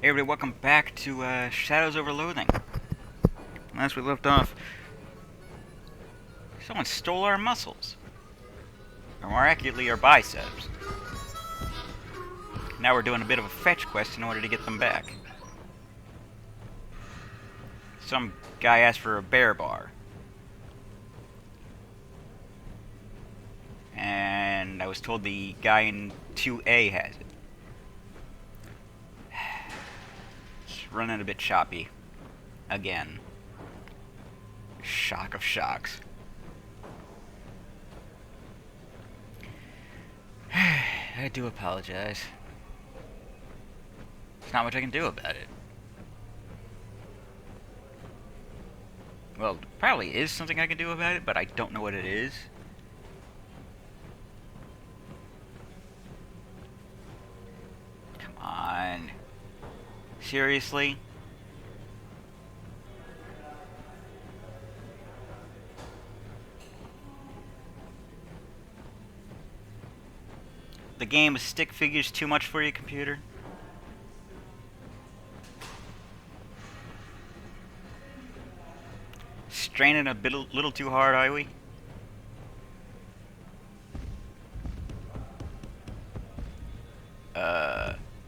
Hey everybody, welcome back to Shadows over Loathing. Last we left off, someone stole our muscles. Or more accurately, our biceps. Now we're doing a bit of a fetch quest in order to get them back. Some guy asked for a bear bar. And I was told the guy in 2A has it. It's running a bit choppy. Again. Shock of shocks. I do apologize. There's not much I can do about it. Well, there probably is something I can do about it, but I don't know what it is. Come on. Seriously? The game of stick figures too much for your computer? Straining a little too hard, are we?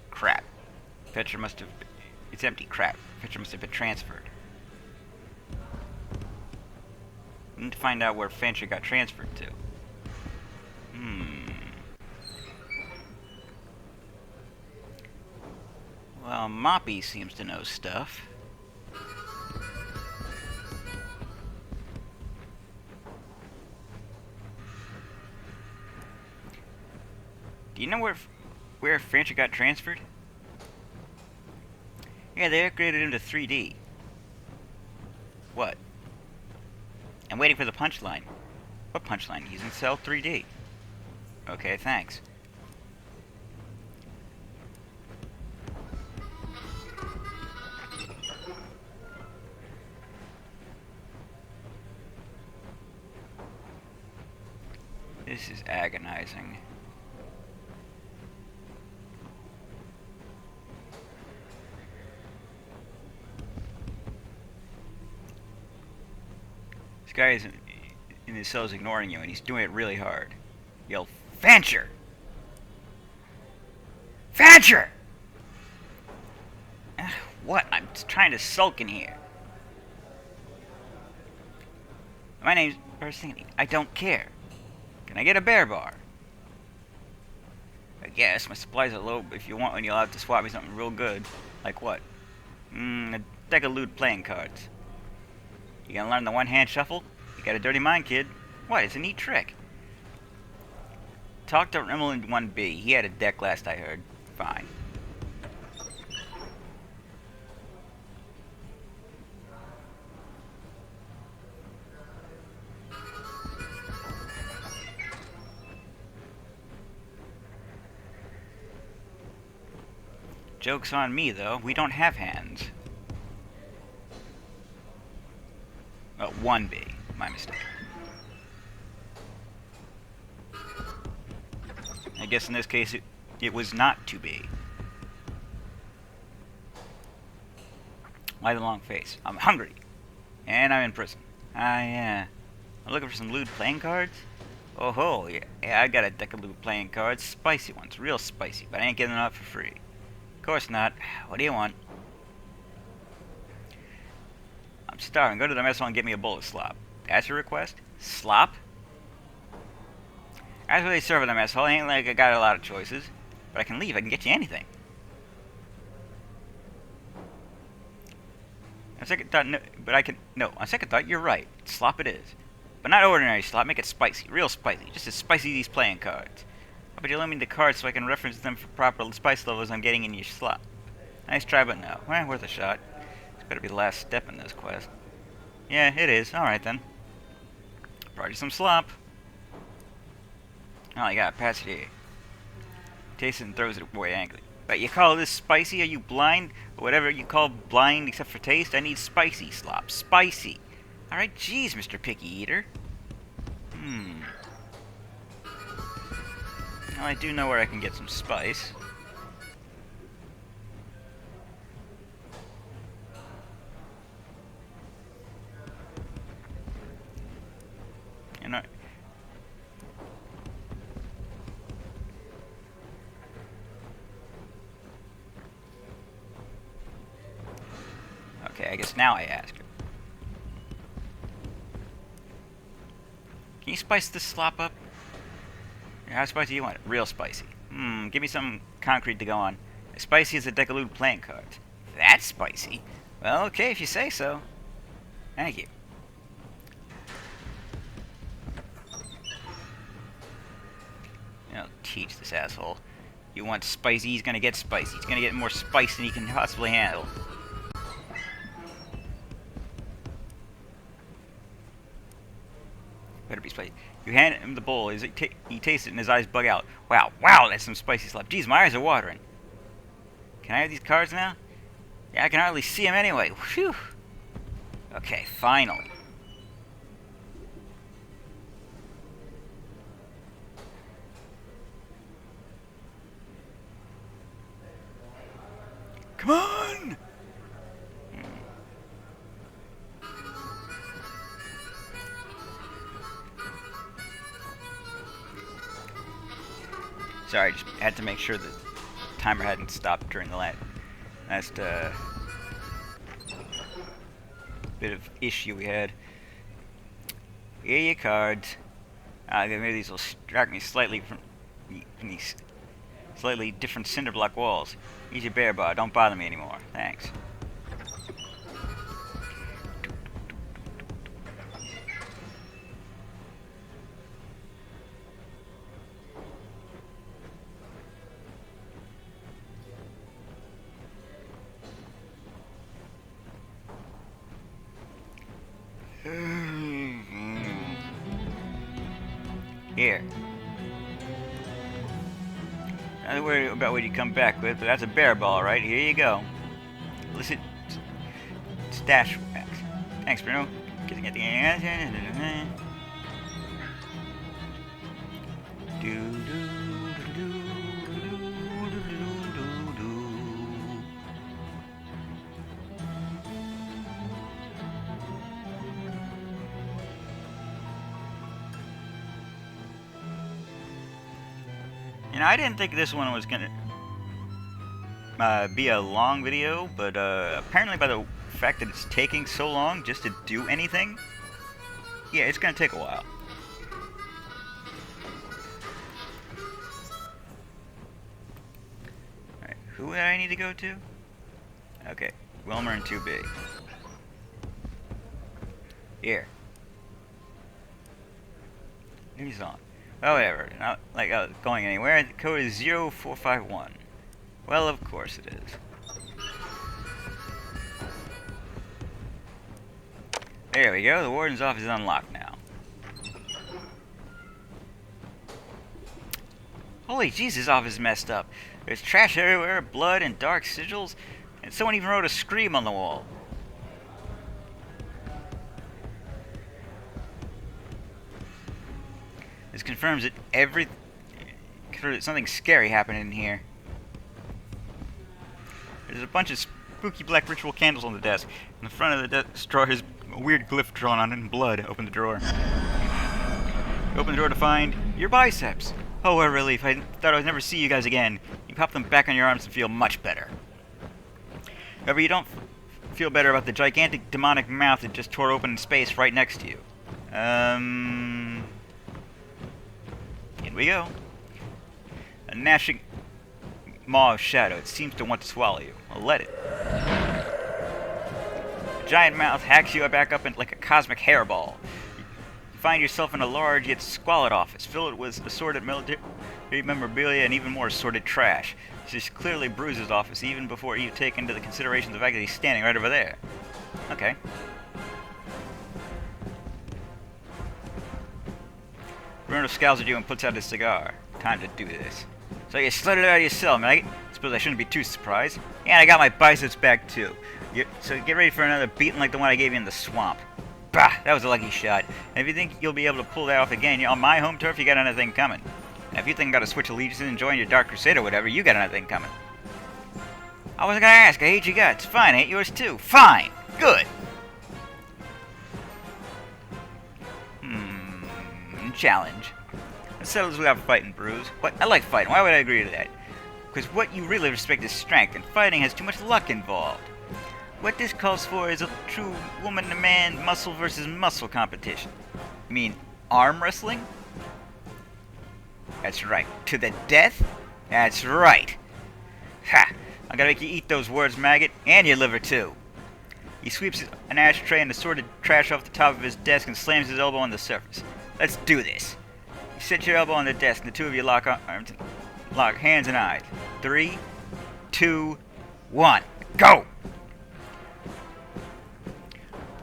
Crap. Fetcher must have... It's empty. Crap. Fetcher must have been transferred. We need to find out where Fetcher got transferred to. Well, Moppy seems to know stuff. Do you know where Fetcher got transferred? Yeah, they upgraded him to 3D. What? I'm waiting for the punchline. What punchline? He's in cell 3D. Okay, thanks. This is agonizing. This guy is in his cell is ignoring you, and he's doing it really hard. Yell, Fancher! Fancher! What? I'm just trying to sulk in here. My name's Barsini. I don't care. Can I get a bear bar? I guess my supplies are low, but if you want one, you'll have to swap me something real good. Like what? A deck of lewd playing cards. You gonna learn the one-hand shuffle? You got a dirty mind, kid. What? It's a neat trick. Talk to Rimmel in 1B. He had a deck last I heard. Fine. Joke's on me, though. We don't have hands. Oh, 1B. My mistake. I guess in this case, it was not 2B. Why the long face? I'm hungry. And I'm in prison. Yeah. I'm looking for some lewd playing cards? Oh ho, yeah, I got a deck of lewd playing cards. Spicy ones. Real spicy, but I ain't getting them out for free. Of course not. What do you want? I'm starving. Go to the mess hall and get me a bowl of slop. That's your request? Slop? That's what they serve in the mess hall. Ain't like I got a lot of choices. But I can leave. I can get you anything. On second thought, no, but I can... No, on second thought, you're right. Slop it is. But not ordinary slop. Make it spicy. Real spicy. Just as spicy as these playing cards. But you loan me the cards so I can reference them for proper spice levels I'm getting in your slop. Nice try, but no. Well, worth a shot. It's better be the last step in this quest. Yeah, it is. Alright then. Brought you some slop. Oh, you gotta pass it here. Tastes it and throws it away angrily. But you call this spicy? Are you blind? Or whatever you call blind except for taste? I need spicy slop. Spicy. Alright, jeez, Mr. Picky Eater. Well, I do know where I can get some spice. Just now I asked. Can you spice this slop up? How spicy do you want it? Real spicy. Give me some concrete to go on. As spicy as the Decaloon playing cards. That's spicy. Well, okay, if you say so. Thank you. I'll teach this asshole. You want spicy, he's gonna get spicy. He's gonna get more spice than he can possibly handle. Better be spicy. You hand him the bowl. He tastes it and his eyes bug out. Wow, that's some spicy slop. Geez, my eyes are watering. Can I have these cards now? Yeah, I can hardly see them anyway. Whew. Okay, finally. Come on! Sorry, just had to make sure the timer hadn't stopped during the last bit of issue we had. Here are your cards. Maybe these will distract me slightly from these slightly different cinder block walls. Here's your bear bar. Don't bother me anymore. Thanks. Here. Not worry about what you come back with, but that's a bear ball, right? Here you go. Listen, stash wax. Thanks, Bruno. Getting at the end. You know, I didn't think this one was gonna be a long video, but apparently by the fact that it's taking so long just to do anything, yeah, it's gonna take a while. Alright, who do I need to go to? Okay, Wilmer and 2B. Here. He's on. Oh, whatever. Not like going anywhere. The code is 0451. Well, of course it is. There we go. The warden's office is unlocked now. Holy Jesus, his office is messed up. There's trash everywhere, blood and dark sigils, and someone even wrote a scream on the wall. This confirms that something scary happened in here. There's a bunch of spooky black ritual candles on the desk. In the front of the desk drawer is a weird glyph drawn on it in blood. Open the drawer. Open the drawer to find your biceps. Oh, what a relief. I thought I would never see you guys again. You pop them back on your arms and feel much better. However, you don't feel better about the gigantic demonic mouth that just tore open in space right next to you. In we go. A gnashing maw of shadow. It seems to want to swallow you. Well, let it. The giant mouth hacks you back up like a cosmic hairball. You find yourself in a large yet squalid office, filled with assorted military memorabilia and even more assorted trash. This is clearly Bruce's office, even before you take into the consideration the fact that he's standing right over there. Okay. Bruno scowls at you and puts out his cigar. Time to do this. So you slid it out of your cell, mate. Suppose I shouldn't be too surprised. Yeah, and I got my biceps back too. So get ready for another beating like the one I gave you in the swamp. Bah, that was a lucky shot. And if you think you'll be able to pull that off again, you're on my home turf, you got another thing coming. And if you think I gotta switch allegiances and join your Dark Crusade or whatever, you got another thing coming. I wasn't gonna ask, I hate your guts. Fine, I hate yours too. Fine! Good! Challenge. Let's settle this without fighting, Bruce. What? I like fighting. Why would I agree to that? Because what you really respect is strength, and fighting has too much luck involved. What this calls for is a true woman-to-man, muscle versus muscle competition. You mean arm wrestling? That's right. To the death? That's right. Ha! I'm gonna make you eat those words, maggot, and your liver too. He sweeps an ashtray and assorted trash off the top of his desk and slams his elbow on the surface. Let's do this. You set your elbow on the desk and the two of you lock arms, lock hands and eyes. 3, 2, 1, go!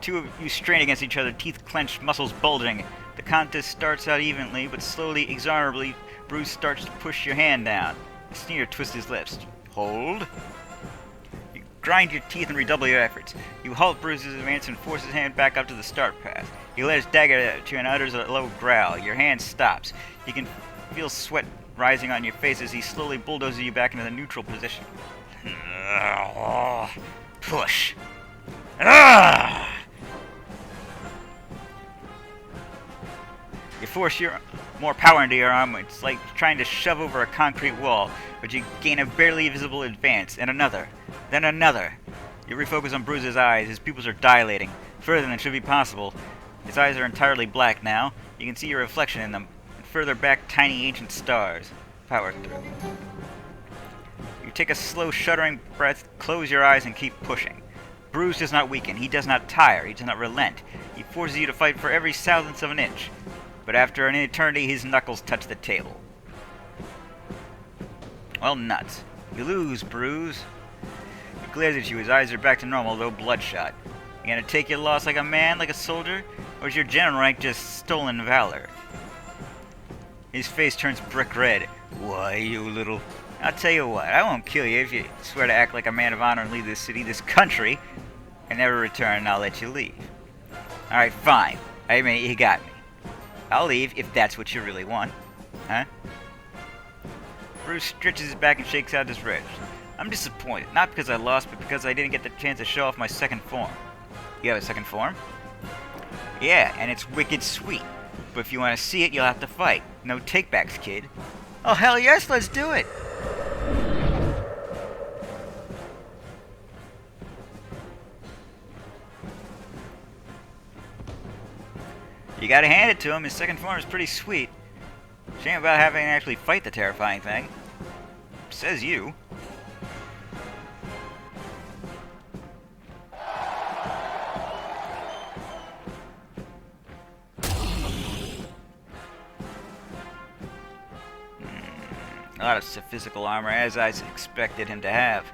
Two of you strain against each other, teeth clenched, muscles bulging. The contest starts out evenly, but slowly, inexorably, Bruce starts to push your hand down. A sneer twists his lips. Hold. You grind your teeth and redouble your efforts. You halt Bruce's advance and force his hand back up to the start path. He let his dagger at you and utters a low growl. Your hand stops. You can feel sweat rising on your face as he slowly bulldozes you back into the neutral position. Push. You force more power into your arm. It's like trying to shove over a concrete wall, but you gain a barely visible advance, and another, then another. You refocus on Bruce's eyes. His pupils are dilating, further than should be possible. His eyes are entirely black now. You can see your reflection in them, and further back, tiny ancient stars. Power through. You take a slow, shuddering breath, close your eyes, and keep pushing. Bruce does not weaken. He does not tire. He does not relent. He forces you to fight for every thousandth of an inch. But after an eternity, his knuckles touch the table. Well, nuts. You lose, Bruce. He glares at you. His eyes are back to normal, though bloodshot. You gonna take your loss like a man, like a soldier? Or is your general rank just stolen valor? His face turns brick red. Why, you little... I'll tell you what, I won't kill you if you swear to act like a man of honor and leave this city, this country, and never return, and I'll let you leave. Alright, fine. I mean, you got me. I'll leave if that's what you really want. Huh? Bruce stretches his back and shakes out his wrist. I'm disappointed, not because I lost, but because I didn't get the chance to show off my second form. You have a second form? Yeah, and it's wicked sweet. But if you want to see it, you'll have to fight. No takebacks, kid. Oh, hell yes, let's do it! You gotta hand it to him, his second form is pretty sweet. Shame about having to actually fight the terrifying thing. Says you. A lot of physical armor, as I expected him to have.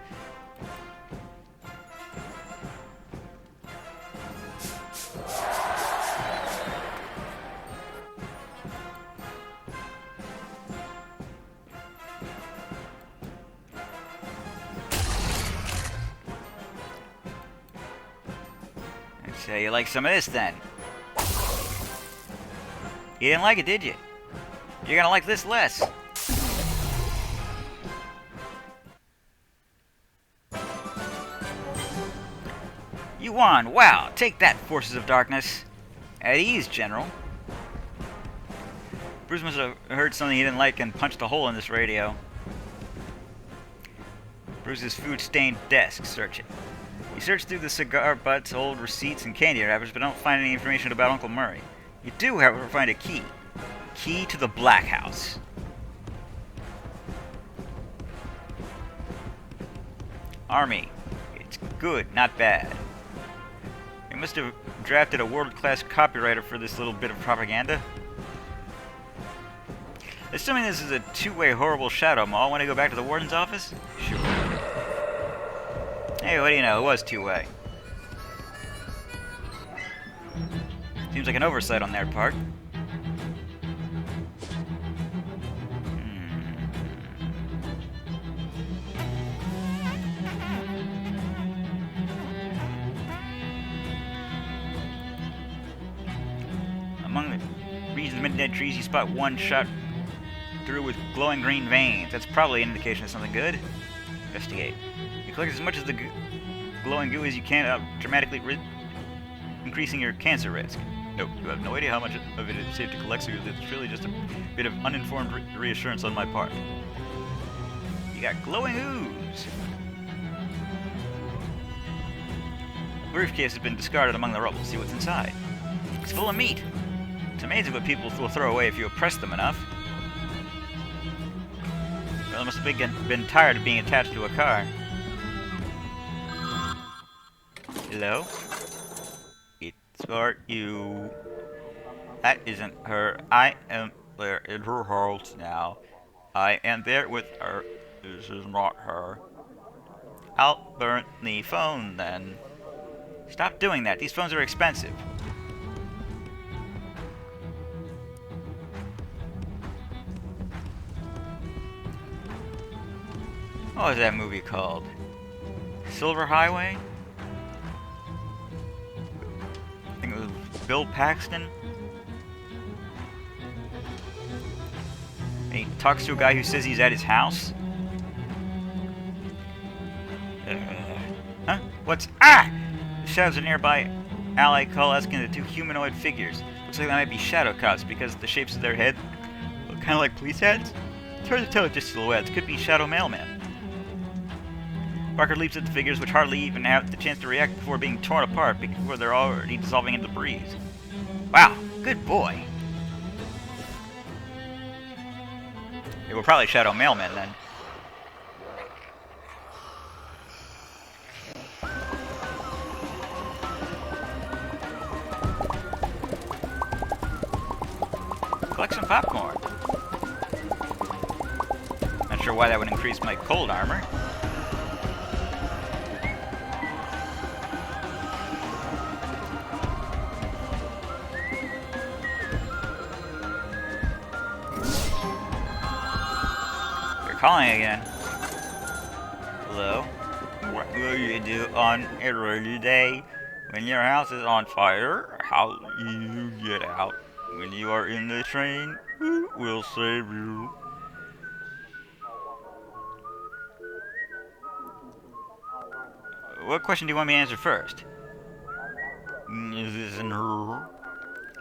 So you like some of this then? You didn't like it, did you? You're gonna like this less. You won! Wow! Take that, Forces of Darkness! At ease, General. Bruce must have heard something he didn't like and punched a hole in this radio. Bruce's food-stained desk. Search it. You search through the cigar butts, old receipts, and candy wrappers, but don't find any information about Uncle Murray. You do, however, find a key. Key to the Black House. Army. It's good, not bad. You must have drafted a world-class copywriter for this little bit of propaganda. Assuming this is a two-way horrible shadow mall, want to go back to the warden's office? Sure. Hey, what do you know? It was two-way. Seems like an oversight on their part. Among the regions of midnight trees, you spot one shot through with glowing green veins. That's probably an indication of something good. Investigate. You collect as much of the glowing goo as you can, dramatically increasing your cancer risk. Nope, you have no idea how much of it is safe to collect, so it's really just a bit of uninformed reassurance on my part. You got glowing ooze. briefcase has been discarded among the rubble. See what's inside. It's full of meat. It's amazing what people will throw away if you oppress them enough. Well, they must have been tired of being attached to a car. Hello? It's for you. That isn't her. I am there in her house now. I am there with her. This is not her. I'll burn the phone then. Stop doing that. These phones are expensive. What was that movie called? Silver Highway? I think it was Bill Paxton. And he talks to a guy who says he's at his house. Huh? What's... Ah! The shadows of a nearby alley call asking the two humanoid figures. Looks like they might be shadow cops because the shapes of their head look kind of like police heads. It's hard to tell with just silhouettes. Could be shadow mailman. Barker leaps at the figures, which hardly even have the chance to react before being torn apart, before they're already dissolving into the breeze. Wow, good boy. They were probably shadow mailmen then. Collect some popcorn. Not sure why that would increase my cold armor. Calling again. Hello? What will you do on a rainy day when your house is on fire? How will you get out? When you are in the train, who will save you? What question do you want me to answer first? Is this in her?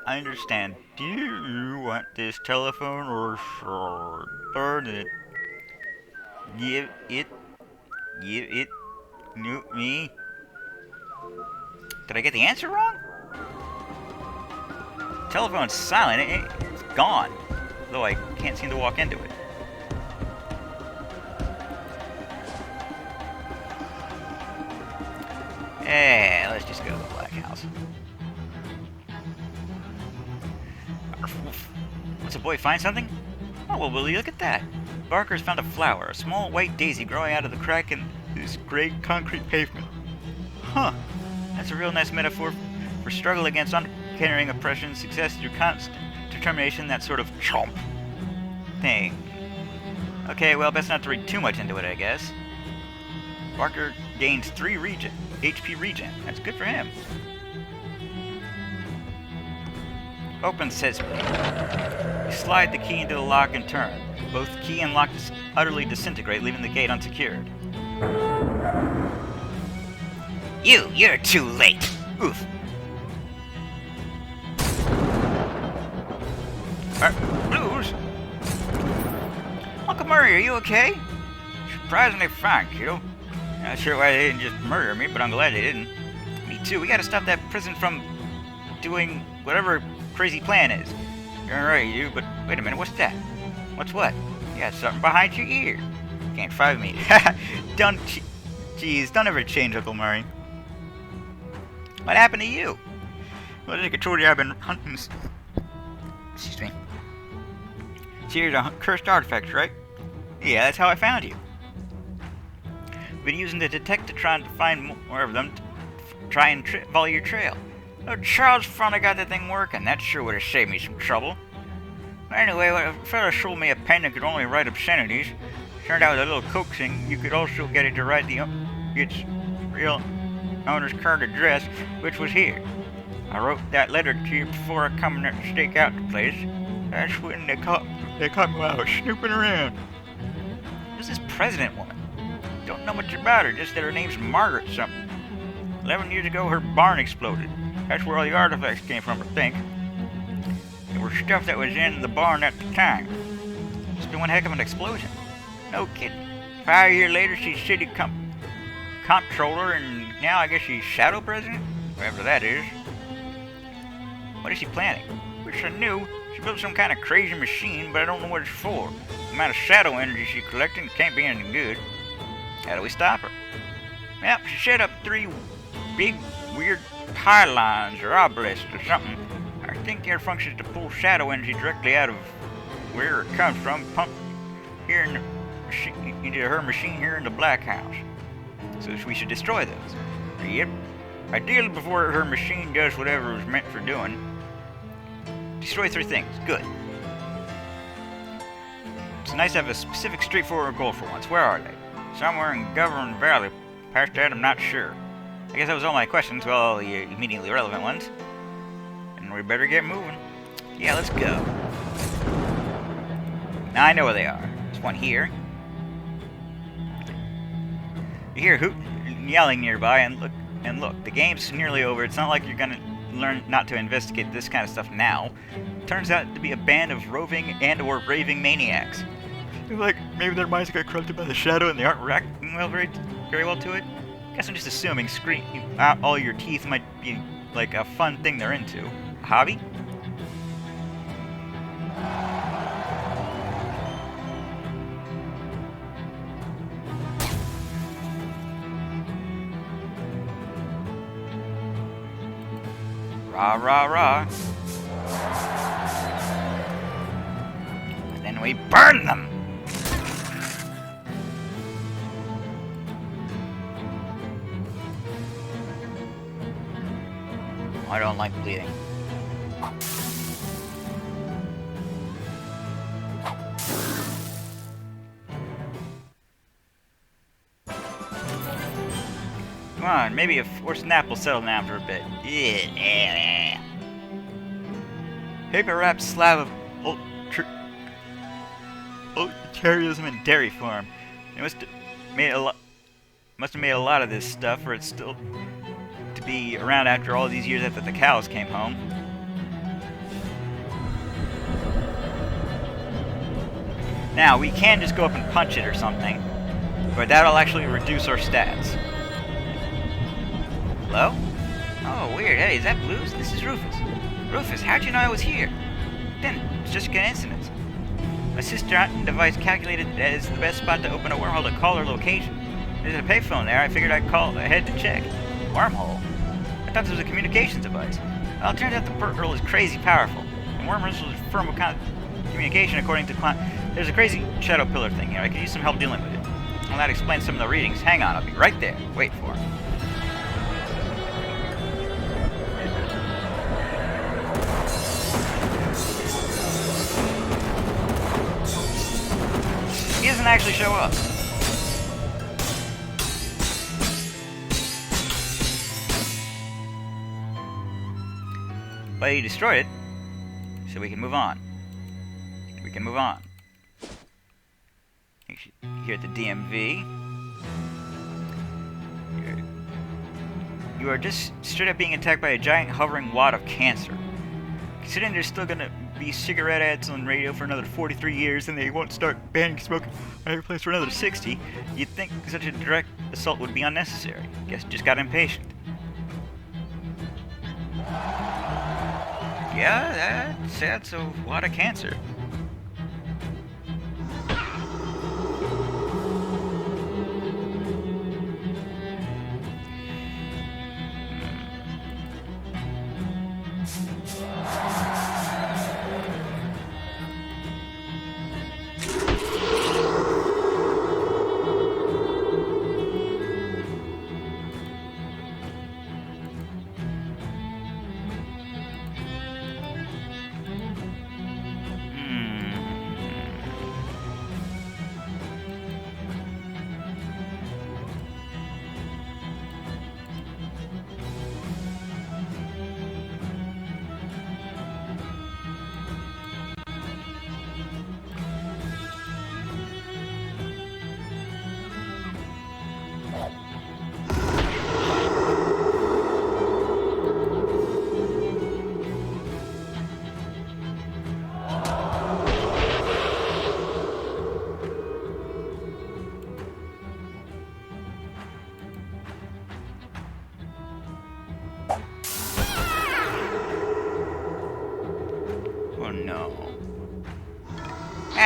I understand. Do you want this telephone or shall burn it? Give it me. Did I get the answer wrong? Telephone's silent. It's gone. Though I can't seem to walk into it. Eh, let's just go to the Black House. What's a boy find something? Oh, well, will you look at that? Barker's found a flower, a small white daisy growing out of the crack in this great concrete pavement. Huh. That's a real nice metaphor for struggle against uncaring oppression, success through constant determination, that sort of chomp thing. Okay, well, best not to read too much into it, I guess. Barker gains 3 HP regen. That's good for him. Open sesame. You slide the key into the lock and turn. Both key and lock utterly disintegrate, leaving the gate unsecured. You're too late. Oof. Blues? Uncle Murray, are you okay? Surprisingly fine, kiddo. Not sure why they didn't just murder me, but I'm glad they didn't. Me too. We gotta stop that prison from doing whatever crazy plan is. You're right, you, but wait a minute, what's that? What's what? You got something behind your ear. Can't find me. Jeez, don't ever change, Uncle Murray. What happened to you? Well, like I told you, I've been hunting... Excuse me. Series of cursed artifacts, right? Yeah, that's how I found you. Been using the detector trying to find more of them to try and follow your trail. Oh, Charles finally got that thing working. That sure would have saved me some trouble. Anyway, a fella sold me a pen that could only write obscenities. Turned out with a little coaxing, you could also get it to write its real owner's current address, which was here. I wrote that letter to you before I come to stake out the place. That's when they caught me while I was snooping around. Who's this president woman? Don't know much about her, just that her name's Margaret something. 11 years ago, her barn exploded. That's where all the artifacts came from, I think. There was stuff that was in the barn at the time. It's been one heck of an explosion. No kidding. 5 years later, she's city comptroller, and now I guess she's shadow president? whatever that is. What is she planning? Wish I knew. She built some kind of crazy machine, but I don't know what it's for. The amount of shadow energy she's collecting can't be any good. How do we stop her? Yep, she set up 3 big, weird pylons or obelisks or something. I think their function is to pull shadow energy directly out of where it comes from, pump here in the machine, into her machine here in the Black House. So we should destroy those. Yep. Ideally before her machine does whatever it was meant for doing. Destroy 3 things. Good. It's nice to have a specific, straightforward goal for once. Where are they? Somewhere in Government Valley. Past that, I'm not sure. I guess that was all my questions, well, all the immediately relevant ones. And we better get moving. Yeah, let's go. Now I know where they are. There's one here. You hear hoot and yelling nearby, and look, the game's nearly over. It's not like you're gonna learn not to investigate this kind of stuff now. Turns out to be a band of roving and or raving maniacs. Like, maybe their minds got corrupted by the shadow and they aren't reacting very well to it. Guess I'm just assuming screaming out all your teeth might be like a fun thing they're into. A hobby? Rah, rah, rah. And then we burn them! I don't like bleeding. Come on, maybe a forced nap will settle down for a bit. Yeah. Paper-wrapped slab of ultraterrorism and dairy farm. They must have made a lot of this stuff, for it's still to be around after all these years after the cows came home. Now, we can just go up and punch it or something, but that'll actually reduce our stats. Hello? Oh, weird. Hey, is that Blues? This is Rufus. Rufus, how'd you know I was here? Then, it's just a coincidence. My sister hunting device calculated that it's the best spot to open a wormhole to call her location. There's a payphone there. I figured I'd call ahead to check. Wormhole? I thought this was a communications device. Well, it turns out the portal is crazy powerful. And wormholes is a firm of communication according to There's a crazy shadow pillar thing here. I could use some help dealing with it. Well, that explains some of the readings. Hang on, I'll be right there. Wait for it. He doesn't actually show up. But he destroyed it, so we can move on. We can move on. Here at the DMV. You are just straight up being attacked by a giant hovering wad of cancer. Considering there's still gonna be cigarette ads on radio for another 43 years and they won't start banning smoking at every place for another 60, you'd think such a direct assault would be unnecessary. Guess you just got impatient. Yeah, that's a lot of cancer.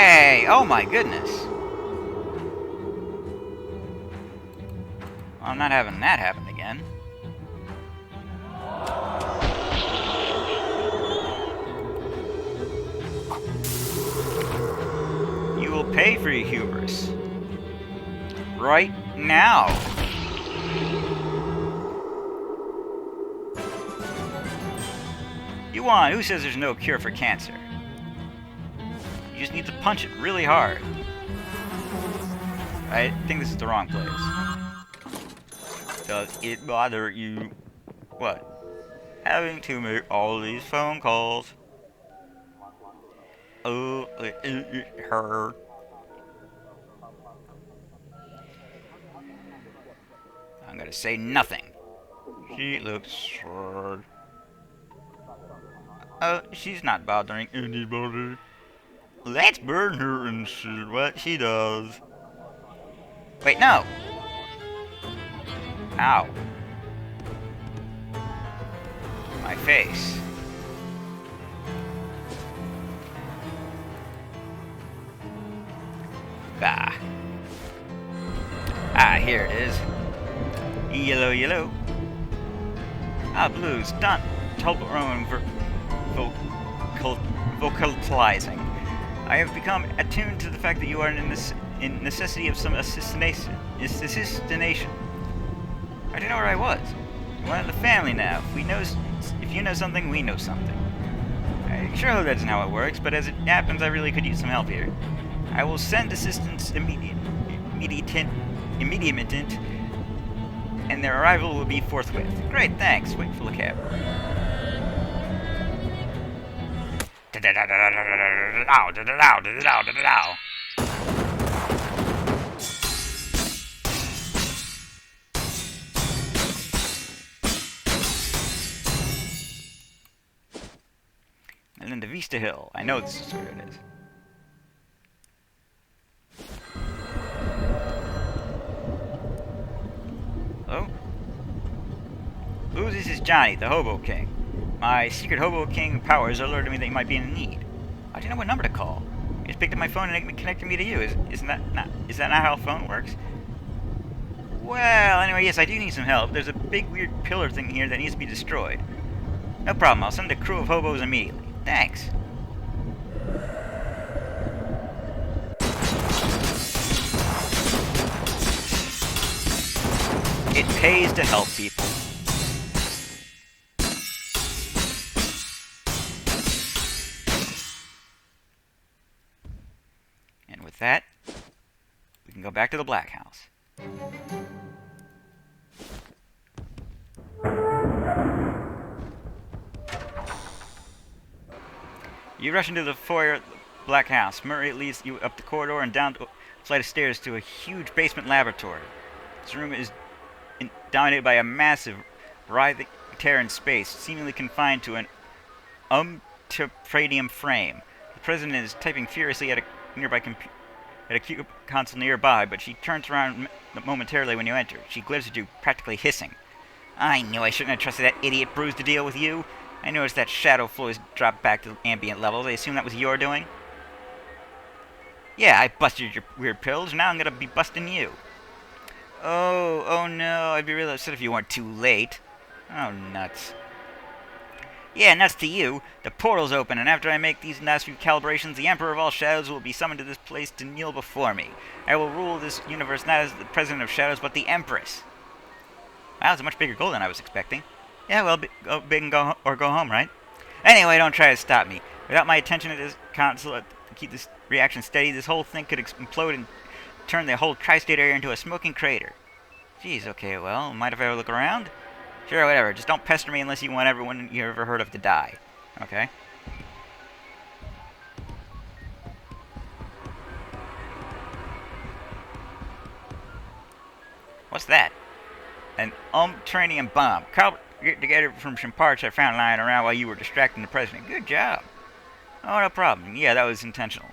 Hey! Oh my goodness! Well, I'm not having that happen again. You will pay for your hubris. Right now. You won. Who says there's no cure for cancer? You just need to punch it really hard. I think this is the wrong place. Does it bother you? What? Having to make all these phone calls? Oh, it hurt. I'm gonna say nothing. She looks sad. Oh, she's not bothering anybody. Let's burn her and see what she does. Wait, no! Ow. My face. Ah. Ah, here it is. Yellow, yellow. Ah, blue, stunt. Toblerone vocalizing. I have become attuned to the fact that you are in necessity of some assassination. I don't know where I was. We're in the family now. If you know something, we know something. I sure hope that's not how it works, but as it happens, I really could use some help here. I will send assistance immediate, and their arrival will be forthwith. Great, thanks. Wait for the cab. And then to Vista Hill. I know this is where it is. Hello? Ooh, this is Johnny, the Hobo King. My secret Hobo King powers alerted me that you might be in need. I didn't know what number to call. You just picked up my phone and it connected me to you. Is that not how a phone works? Well, anyway, yes, I do need some help. There's a big weird pillar thing here that needs to be destroyed. No problem, I'll send a crew of hobos immediately. Thanks. It pays to help people. And with that, we can go back to the Black House. You rush into the foyer of the Black House. Murray leads you up the corridor and down a flight of stairs to a huge basement laboratory. This room is dominated by a massive, writhing tear in space, seemingly confined to an untipradium frame. The president is typing furiously at a nearby at a cube console nearby, but she turns around momentarily when you enter. She glares at you, practically hissing. I knew I shouldn't have trusted that idiot Bruce to deal with you. I noticed that shadow flow has dropped back to ambient levels. I assume that was your doing? Yeah, I busted your weird pills. Now I'm gonna be busting you. Oh no, I'd be really upset if you weren't too late. Oh, nuts. Yeah, nuts to you. The portal's open, and after I make these last few calibrations, the Emperor of all Shadows will be summoned to this place to kneel before me. I will rule this universe not as the President of Shadows, but the Empress. Wow, it's a much bigger goal than I was expecting. Yeah, well, go big and go home, right? Anyway, don't try to stop me. Without my attention to this console to keep this reaction steady, this whole thing could implode and turn the whole tri-state area into a smoking crater. Jeez, okay, well, mind if I look around? Sure, whatever. Just don't pester me unless you want everyone you ever heard of to die. Okay? What's that? An tranium bomb. Get together from some parts I found lying around while you were distracting the president. Good job. Oh, no problem. Yeah, that was intentional.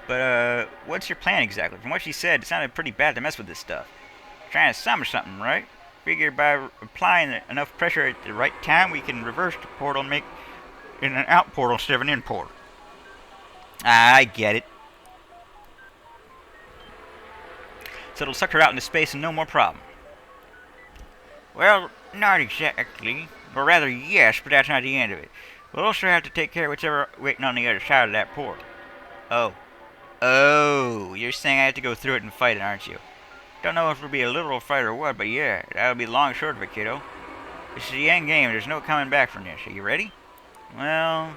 But, what's your plan exactly? From what she said, it sounded pretty bad to mess with this stuff. Trying to summer something, right? Figure by applying enough pressure at the right time, we can reverse the portal and make it an out portal instead of an in portal. I get it. So it'll suck her out into space and no more problem. Well, not exactly. Or rather, yes, but that's not the end of it. We'll also have to take care of whatever waiting on the other side of that portal. Oh. Oh, you're saying I have to go through it and fight it, aren't you? Don't know if it'll be a literal fight or what, but yeah, that'll be the long and short of it, kiddo. This is the end game. There's no coming back from this. Are you ready? Well,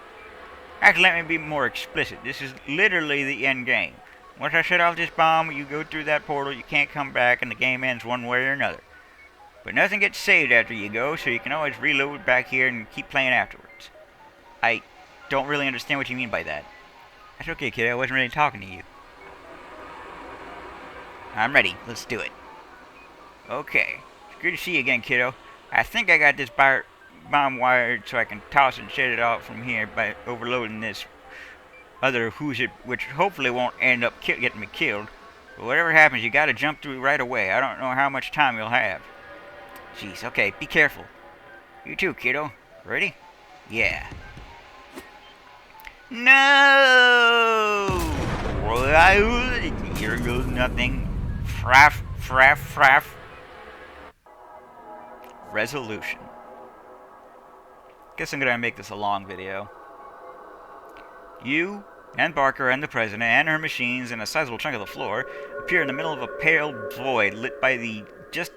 actually, let me be more explicit. This is literally the end game. Once I set off this bomb, you go through that portal, you can't come back, and the game ends one way or another. But nothing gets saved after you go, so you can always reload back here and keep playing afterwards. I don't really understand what you mean by that. That's okay, kiddo. I wasn't really talking to you. I'm ready. Let's do it. Okay. It's good to see you again, kiddo. I think I got this bomb wired so I can toss and set it off from here by overloading this other who's it, which hopefully won't end up getting me killed. But whatever happens, you gotta jump through right away. I don't know how much time you'll have. Jeez, okay, be careful. You too, kiddo. Ready? Yeah. No! Here goes nothing. Fraff, fraff, fraff. Resolution. Guess I'm gonna make this a long video. You and Barker and the President and her machines and a sizable chunk of the floor appear in the middle of a pale void lit by the just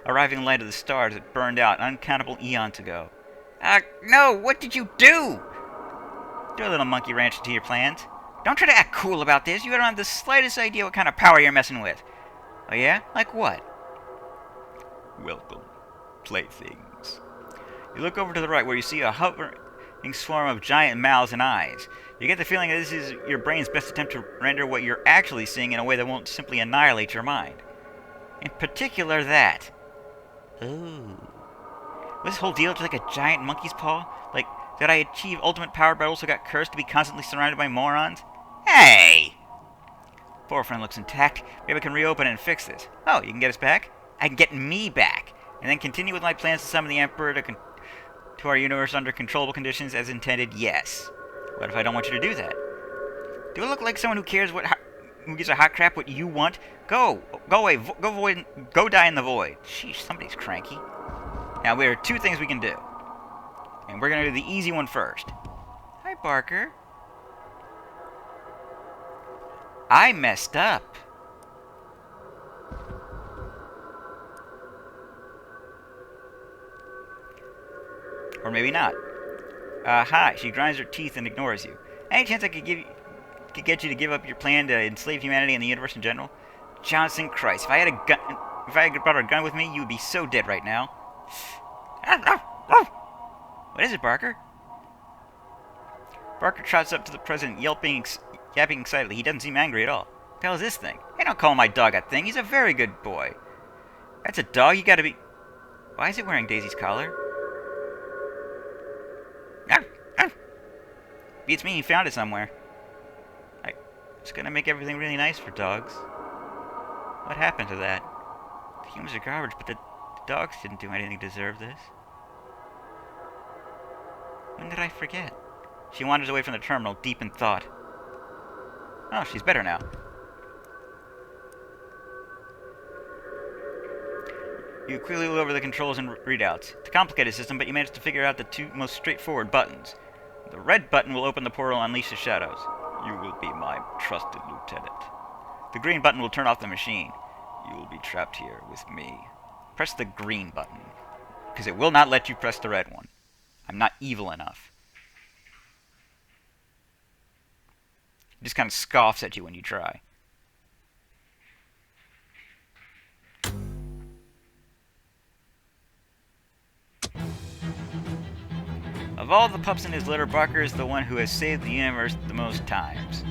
arriving light of the stars that burned out uncountable eons ago. No! What did you do? Do a little monkey wrench into your plans. Don't try to act cool about this. You don't have the slightest idea what kind of power you're messing with. Oh yeah? Like what? Welcome, playthings. You look over to the right where you see a hovering swarm of giant mouths and eyes. You get the feeling that this is your brain's best attempt to render what you're actually seeing in a way that won't simply annihilate your mind. In particular, that. Ooh. Was this whole deal just like a giant monkey's paw? Like, did I achieve ultimate power but also got cursed to be constantly surrounded by morons? Hey! Boyfriend looks intact. Maybe I can reopen it and fix this. Oh, you can get us back? I can get me back. And then continue with my plans to summon the Emperor to our universe under controllable conditions as intended? Yes. What if I don't want you to do that? Do I look like someone who cares who gives a hot crap what you want? Go away, go die in the void. Sheesh, somebody's cranky. Now there are two things we can do. And we're gonna do the easy one first. Hi, Barker. I messed up. Or maybe not. Hi. She grinds her teeth and ignores you. Any chance I could get you to give up your plan to enslave humanity and the universe in general? Johnson Christ, if I had brought a gun with me, you would be so dead right now. What is it, Barker? Barker trots up to the president, yapping excitedly. He doesn't seem angry at all. What the hell is this thing? Hey, don't call my dog a thing. He's a very good boy. That's a dog. You gotta be... Why is it wearing Daisy's collar? Beats me, he found it somewhere. It's gonna make everything really nice for dogs. What happened to that? The humans are garbage, but the dogs didn't do anything to deserve this. When did I forget? She wanders away from the terminal, deep in thought. Oh, she's better now. You quickly look over the controls and readouts. It's a complicated system, but you managed to figure out the two most straightforward buttons. The red button will open the portal and unleash the shadows. You will be my trusted lieutenant. The green button will turn off the machine. You will be trapped here with me. Press the green button, because it will not let you press the red one. I'm not evil enough. It just kind of scoffs at you when you try. Of all the pups in his litter, Barker is the one who has saved the universe the most times.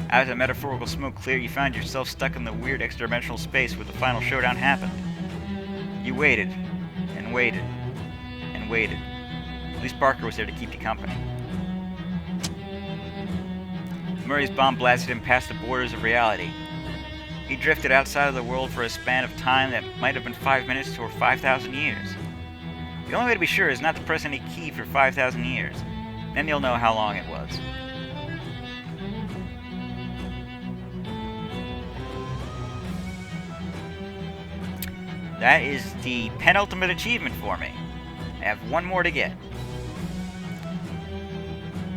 As the metaphorical smoke cleared, you found yourself stuck in the weird extra-dimensional space where the final showdown happened. You waited, and waited, and waited. At least Barker was there to keep you company. Murray's bomb blasted him past the borders of reality. He drifted outside of the world for a span of time that might have been 5 minutes or 5,000 years. The only way to be sure is not to press any key for 5,000 years. Then you'll know how long it was. That is the penultimate achievement for me. I have one more to get.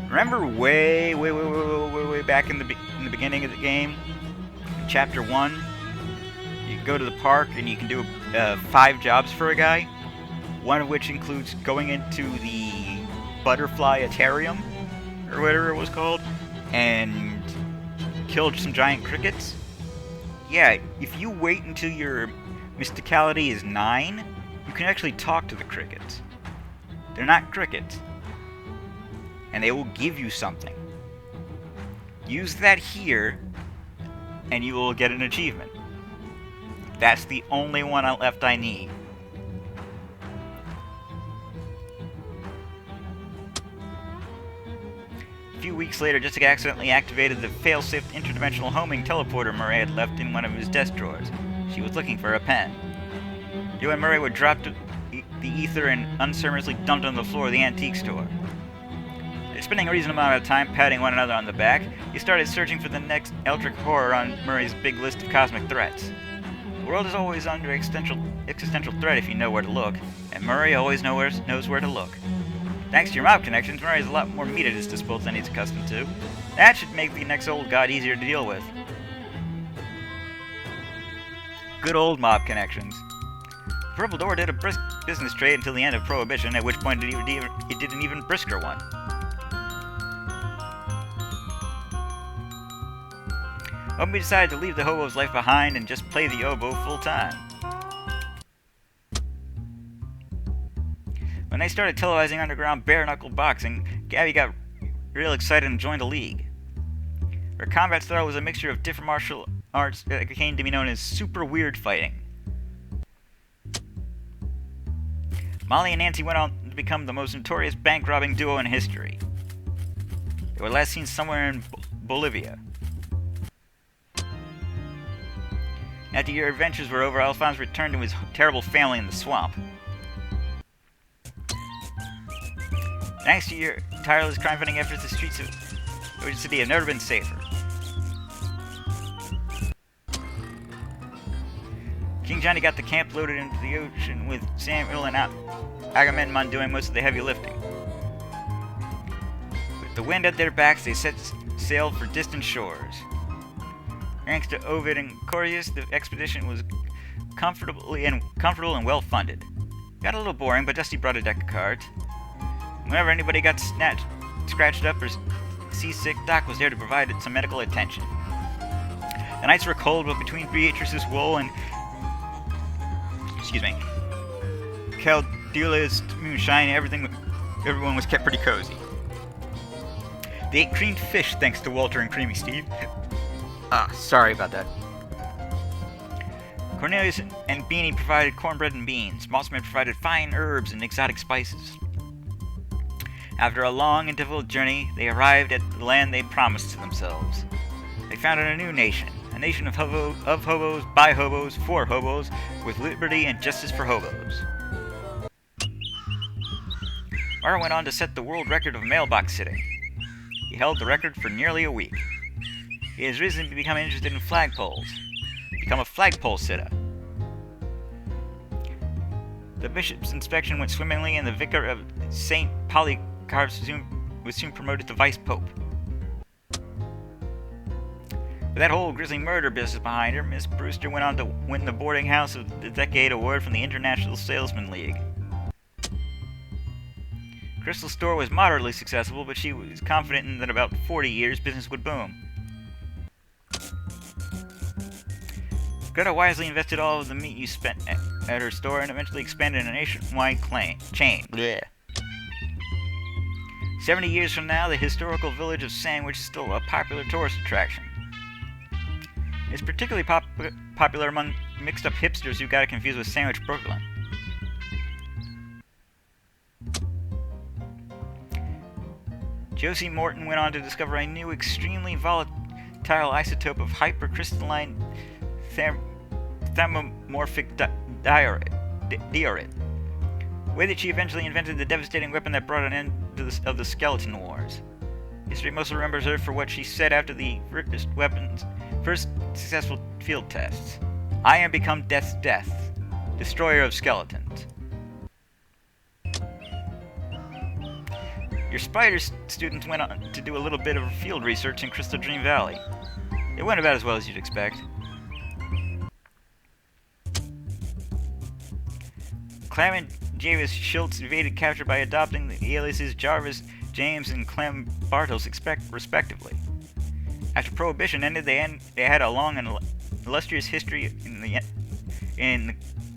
Remember way back in the beginning of the game, Chapter 1, you go to the park and you can do 5 jobs for a guy, one of which includes going into the butterfly aquarium, or whatever it was called, and kill some giant crickets? Yeah, if you wait until your mysticality is 9, you can actually talk to the crickets. They're not crickets. And they will give you something. Use that here, and you will get an achievement. That's the only one left I need. A few weeks later, Jessica accidentally activated the failsafe interdimensional homing teleporter Murray had left in one of his desk drawers. She was looking for a pen. You and Murray were dropped to the ether and unceremoniously dumped on the floor of the antique store. Spending a reasonable amount of time patting one another on the back, you started searching for the next eldritch horror on Murray's big list of cosmic threats. The world is always under existential threat if you know where to look, and Murray always knows where to look. Thanks to your mob connections, Murray has a lot more meat at his disposal than he's accustomed to. That should make the next old god easier to deal with. Good old mob connections. Purple Door did a brisk business trade until the end of Prohibition, at which point it did an even brisker one. Obi decided to leave the hobo's life behind and just play the oboe full time. When they started televising underground bare-knuckle boxing, Gabby got real excited and joined a league. Her combat style was a mixture of different martial arts that came to be known as super weird fighting. Molly and Nancy went on to become the most notorious bank-robbing duo in history. They were last seen somewhere in Bolivia. After your adventures were over, Alphonse returned to his terrible family in the swamp. Thanks to your tireless crime-fighting efforts, the streets of Ocean City have never been safer. King Johnny got the camp loaded into the ocean with Samuel and Agamemnon doing most of the heavy lifting. With the wind at their backs, they set sail for distant shores. Thanks to Ovid and Corius, the expedition was comfortable and well funded. Got a little boring, but Dusty brought a deck of cards. Whenever anybody got scratched up or seasick, Doc was there to provide some medical attention. The nights were cold, but between Beatrice's wool and Caldula's moonshine, everyone was kept pretty cozy. They ate creamed fish thanks to Walter and Creamy Steve. Sorry about that. Cornelius and Beanie provided cornbread and beans. Mossman provided fine herbs and exotic spices. After a long and difficult journey, they arrived at the land they promised to themselves. They founded a new nation. A nation of hobos, by hobos, for hobos, with liberty and justice for hobos. Mara went on to set the world record of mailbox sitting. He held the record for nearly a week. He has recently become interested in flagpoles. Become a flagpole sitter. The bishop's inspection went swimmingly, and the vicar of St. Polycarp was soon promoted to vice pope. With that whole grisly murder business behind her, Miss Brewster went on to win the Boarding House of the Decade Award from the International Salesman League. Crystal Store was moderately successful, but she was confident in that about 40 years business would boom. Greta wisely invested all of the meat you spent at her store and eventually expanded a nationwide chain. Blech. 70 years from now, the historical village of Sandwich is still a popular tourist attraction. It's particularly popular among mixed-up hipsters who got it confused with Sandwich, Brooklyn. Josie Morton went on to discover a new, extremely volatile isotope of hypercrystalline thermomorphic diorite. The way that she eventually invented the devastating weapon that brought an end to the Skeleton Wars. History mostly remembers her for what she said after the first successful field tests. I am become Death's death, destroyer of skeletons. Your spider students went on to do a little bit of field research in Crystal Dream Valley. It went about as well as you'd expect. Clem and Javis Schultz evaded capture by adopting the aliases Jarvis, James, and Clem Bartels respectively. After Prohibition ended, they had a long and illustrious history in the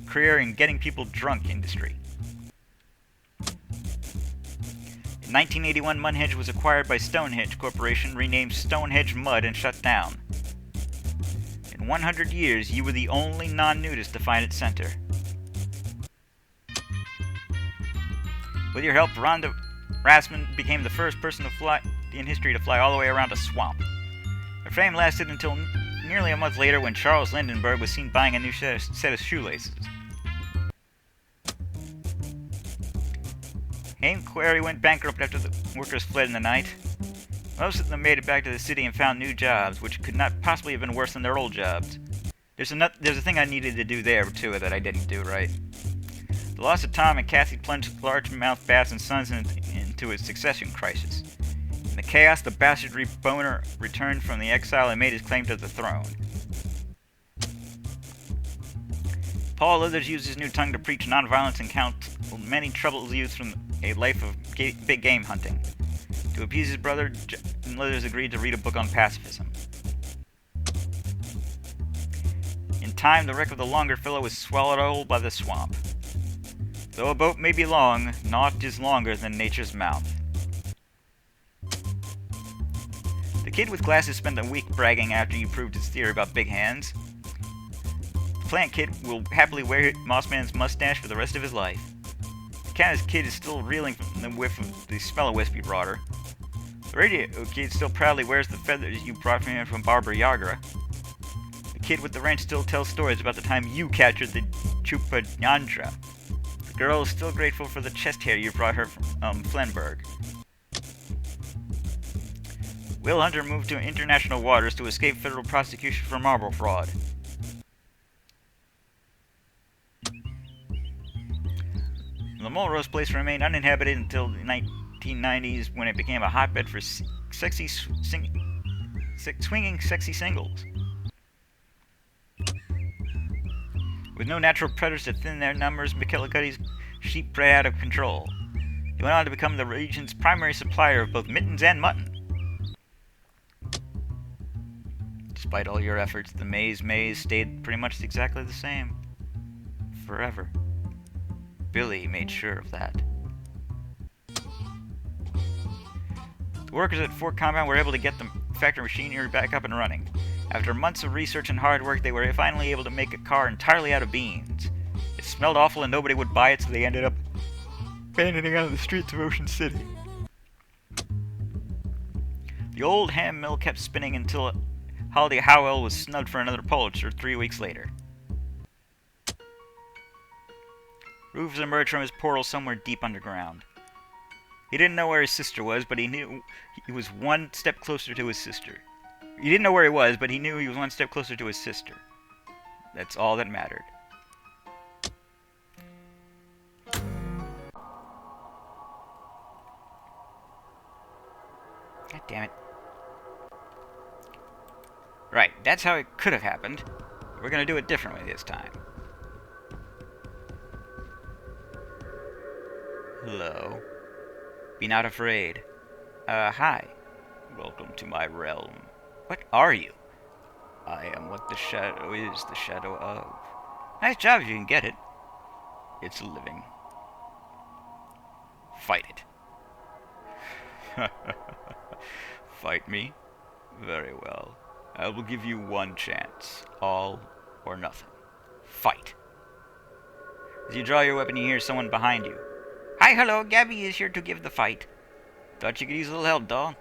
career in getting people drunk industry. In 1981, Mudhenge was acquired by Stonehenge Corporation, renamed Stonehenge Mud, and shut down. In 100 years, you were the only non-nudist to find its center. With your help, Rhonda Rassman became the first person in history to fly all the way around a swamp. Her fame lasted until nearly a month later when Charles Lindenberg was seen buying a new set of shoelaces. Haim Quarry went bankrupt after the workers fled in the night. Most of them made it back to the city and found new jobs, which could not possibly have been worse than their old jobs. There's a thing I needed to do there, too, that I didn't do right. The loss of Tom and Kathy plunged largemouth bass and sons into a succession crisis. In the chaos, the bastardly boner returned from the exile and made his claim to the throne. Paul Lithers used his new tongue to preach nonviolence and counsel many troubled youths from a life of big game hunting. To appease his brother, Lithers agreed to read a book on pacifism. In time, the wreck of the Longerfellow was swallowed whole by the swamp. Though a boat may be long, naught is longer than nature's mouth. The kid with glasses spent a week bragging after you proved his theory about big hands. The plant kid will happily wear Mossman's mustache for the rest of his life. The Canis kid is still reeling from the whiff of the smell of wisp you brought her. The radio kid still proudly wears the feathers you brought from him from Barbara Yagra. The kid with the wrench still tells stories about the time you captured the Chupa Nyandra. The girl is still grateful for the chest hair you brought her from Flenberg. Will Hunter moved to international waters to escape federal prosecution for marble fraud. The Mulrose place remained uninhabited until the 1990s when it became a hotbed for swinging sexy singles. With no natural predators to thin their numbers, McKillicuddy's sheep bred out of control. They went on to become the region's primary supplier of both mittens and mutton. Despite all your efforts, the maze stayed pretty much exactly the same. Forever. Billy made sure of that. The workers at Fort Compound were able to get the factory machinery back up and running. After months of research and hard work, they were finally able to make a car entirely out of beans. It smelled awful and nobody would buy it, so they ended up abandoning it on the streets of Ocean City. The old ham mill kept spinning until Holiday Howell was snubbed for another Pulitzer 3 weeks later. Rufus emerged from his portal somewhere deep underground. He didn't know where his sister was, but he knew he was one step closer to his sister. He didn't know where he was, but he knew he was one step closer to his sister. That's all that mattered. God damn it. Right, that's how it could have happened. We're gonna do it differently this time. Hello. Be not afraid. Hi. Welcome to my realm. What are you? I am what the shadow is the shadow of. Nice job if you can get it. It's a living. Fight it. Fight me? Very well. I will give you one chance. All or nothing. Fight. As you draw your weapon, you hear someone behind you. Hi, hello, Gabby is here to give the fight. Thought you could use a little help, doll.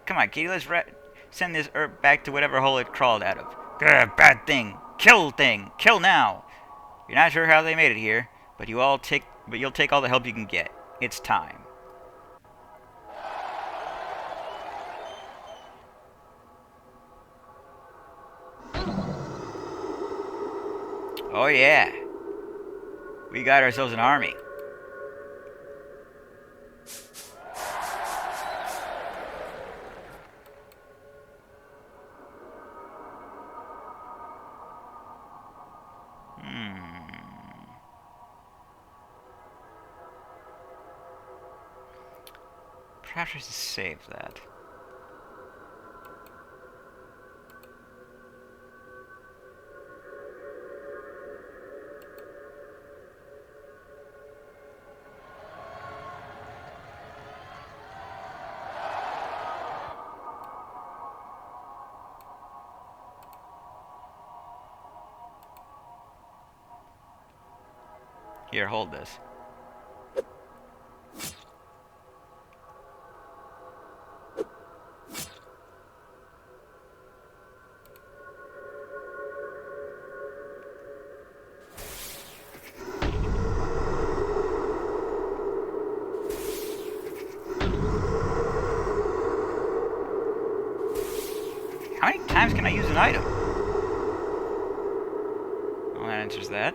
Come on, Katie, let's send this herb back to whatever hole it crawled out of. Grr, bad thing. Kill thing. Kill now. You're not sure how they made it here, but you all take but you'll take all the help you can get. It's time. Oh yeah. We got ourselves an army. Perhaps I should save that. Here, hold this. How many times can I use an item? Well, that answers that.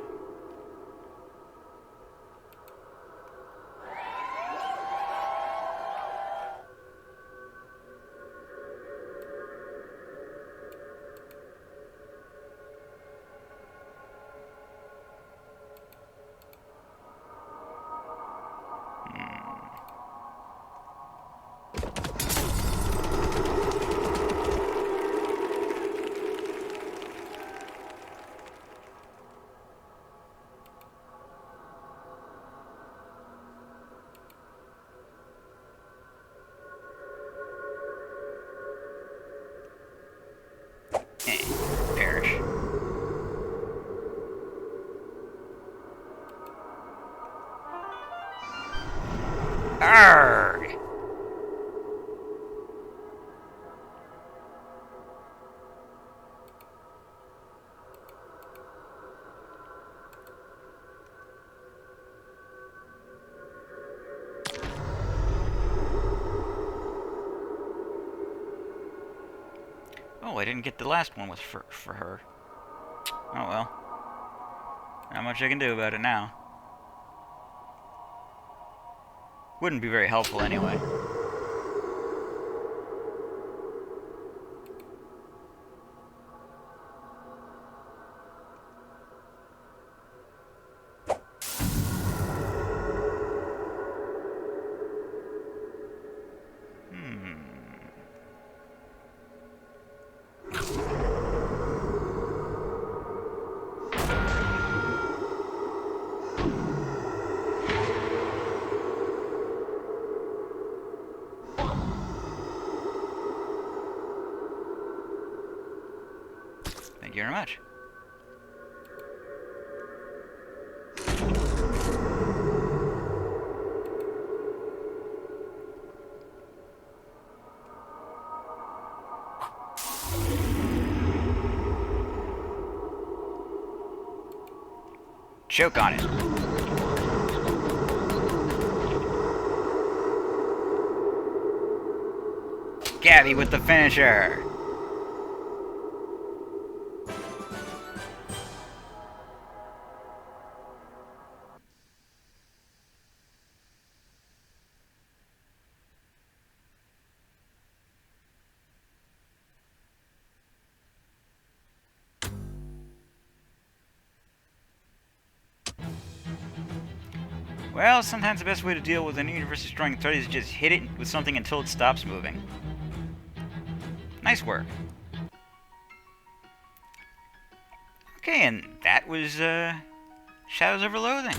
Perish. Arrgh! Oh, I didn't get the last one with for her. Oh well. Not much I can do about it now. Wouldn't be very helpful anyway. Thank you very much. Choke on it. Gabby with the finisher. Well, sometimes the best way to deal with an universe-destroying threat is just hit it with something until it stops moving. Nice work. Okay, and that was, Shadows over Loathing.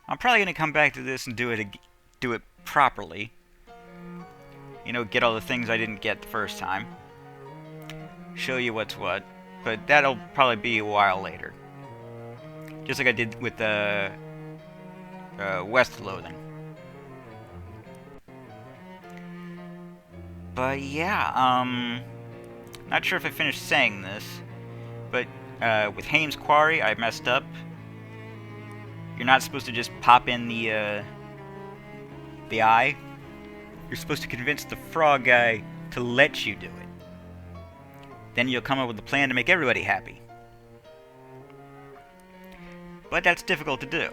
I'm probably gonna come back to this and do it properly. You know, get all the things I didn't get the first time. Show you what's what. But that'll probably be a while later. Just like I did with the West Loathing. But yeah, not sure if I finished saying this, but with Haim's Quarry, I messed up. you're not supposed to just pop in the eye. You're supposed to convince the frog guy to let you do it. Then you'll come up with a plan to make everybody happy. But that's difficult to do.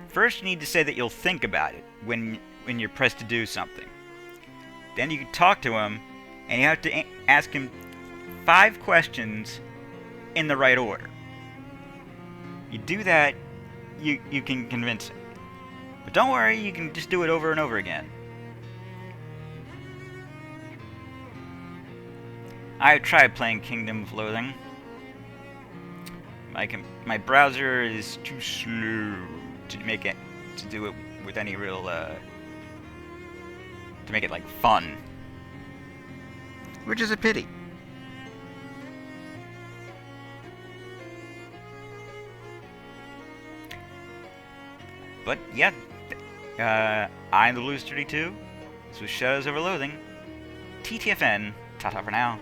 First, you need to say that you'll think about it when you're pressed to do something. Then you can talk to him, and you have to ask him 5 questions in the right order. You do that, you can convince him. But don't worry, you can just do it over and over again. I've tried playing Kingdom of Loathing. My browser is too slow to do it with any real to make it like fun, which is a pity. But yeah, I'm the Loser 32. This was Shadows Over Loathing. TTFN. Ta-ta for now.